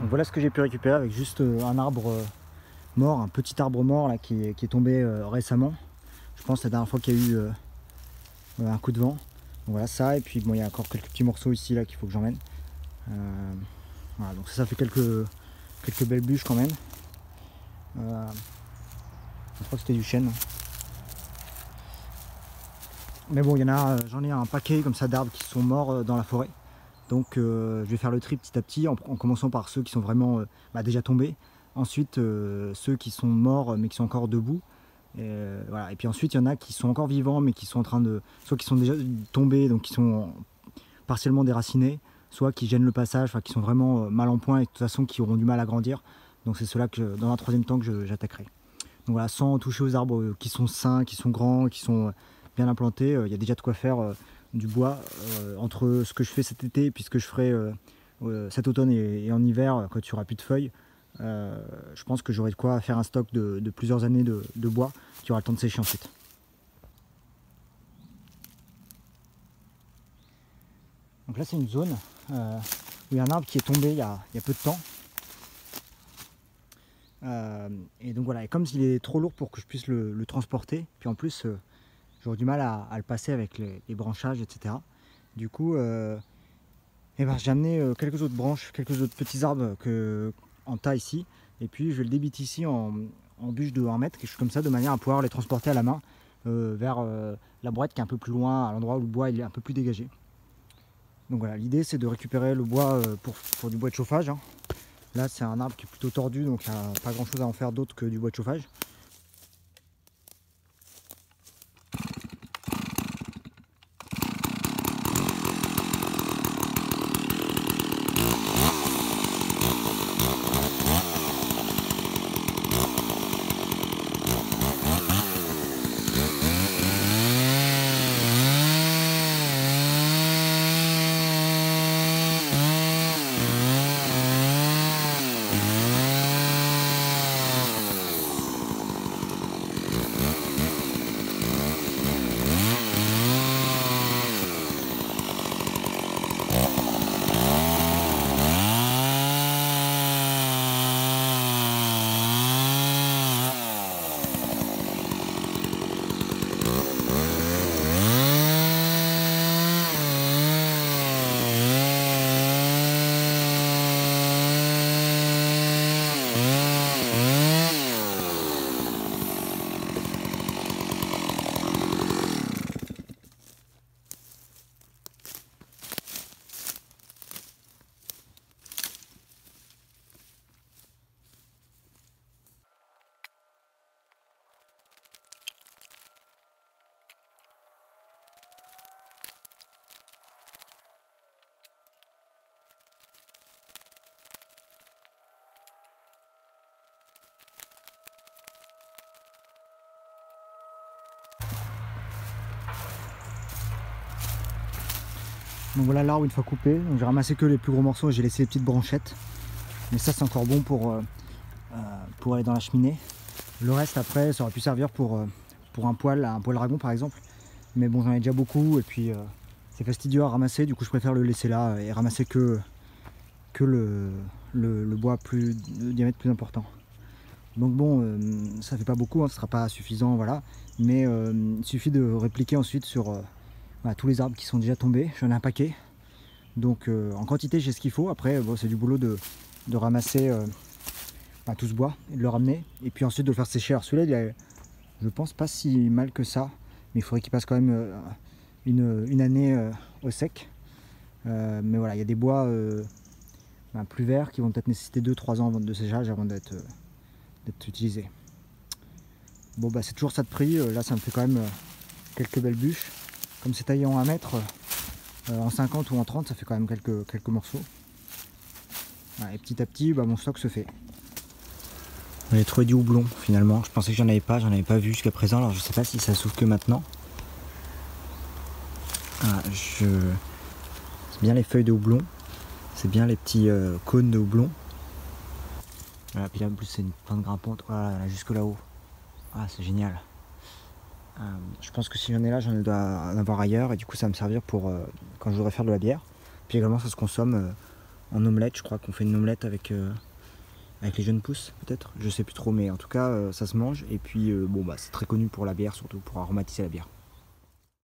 Donc voilà ce que j'ai pu récupérer avec juste un arbre mort, un petit arbre mort là, qui est tombé récemment. Je pense la dernière fois qu'il y a eu un coup de vent. Donc voilà ça, et puis bon, il y a encore quelques petits morceaux ici là qu'il faut que j'emmène. Voilà, donc ça fait quelques belles bûches quand même. Je crois que c'était du chêne. Mais bon, il y en a, j'en ai un paquet comme ça d'arbres qui sont morts dans la forêt. Donc je vais faire le tri petit à petit en commençant par ceux qui sont vraiment déjà tombés. Ensuite ceux qui sont morts mais qui sont encore debout. Voilà. Et puis ensuite il y en a qui sont encore vivants mais qui sont en train de. Soit qui sont déjà tombés, donc qui sont partiellement déracinés, soit qui gênent le passage, enfin qui sont vraiment mal en point et de toute façon qui auront du mal à grandir. Donc c'est ceux-là que dans un troisième temps que j'attaquerai. Donc voilà, sans toucher aux arbres qui sont sains, qui sont grands, qui sont bien implantés, il y a déjà de quoi faire du bois entre ce que je fais cet été et puis ce que je ferai cet automne et en hiver quand il n'y aura plus de feuilles. Je pense que j'aurai de quoi faire un stock de plusieurs années de bois qui aura le temps de sécher ensuite. Donc là c'est une zone où il y a un arbre qui est tombé il y a peu de temps. Et donc voilà, et comme il est trop lourd pour que je puisse le transporter, puis en plus j'aurais du mal à le passer avec les branchages, etc. Du coup, j'ai amené quelques autres branches, quelques autres petits arbres en tas ici, et puis je vais le débiter ici en bûche de 1 mètre, quelque chose comme ça, de manière à pouvoir les transporter à la main vers la brouette qui est un peu plus loin, à l'endroit où le bois il est un peu plus dégagé. Donc voilà, l'idée c'est de récupérer le bois pour du bois de chauffage. Hein. Là c'est un arbre qui est plutôt tordu, donc il n'y a pas grand chose à en faire d'autre que du bois de chauffage. Donc voilà l'arbre une fois coupé, donc j'ai ramassé que les plus gros morceaux et j'ai laissé les petites branchettes. Mais ça c'est encore bon pour aller dans la cheminée. Le reste après ça aurait pu servir pour un poêle dragon par exemple. Mais bon j'en ai déjà beaucoup et puis c'est fastidieux à ramasser, du coup je préfère le laisser là et ramasser que le bois de diamètre plus important. Donc bon, ça fait pas beaucoup, hein, ce sera pas suffisant, voilà. Mais il suffit de répliquer ensuite sur tous les arbres qui sont déjà tombés. J'en ai un paquet. Donc en quantité j'ai ce qu'il faut. Après bon, c'est du boulot de ramasser tout ce bois et de le ramener. Et puis ensuite de le faire sécher. Alors celui-là, il est, je pense pas si mal que ça. Mais il faudrait qu'il passe quand même une année au sec. Mais voilà, il y a des bois plus verts qui vont peut-être nécessiter 2-3 ans de séchage avant d'être utilisés. Bon bah c'est toujours ça de prix. Là ça me fait quand même quelques belles bûches. Comme c'est taillé en 1 mètre, en 50 ou en 30, ça fait quand même quelques morceaux. Et petit à petit, mon stock se fait. J'ai trouvé du houblon finalement. Je pensais que j'en avais pas vu jusqu'à présent. Alors je sais pas si ça s'ouvre que maintenant. C'est bien les feuilles de houblon. C'est bien les petits cônes de houblon. Voilà, puis là en plus c'est une plante grimpante. Voilà, là, jusque là-haut. Ah, c'est génial. Je pense que si j'en ai là, j'en dois en avoir ailleurs et du coup ça va me servir pour quand je voudrais faire de la bière. Puis également ça se consomme en omelette. Je crois qu'on fait une omelette avec les jeunes pousses peut-être, je sais plus trop, mais en tout cas ça se mange. Et puis bon bah c'est très connu pour la bière, surtout pour aromatiser la bière.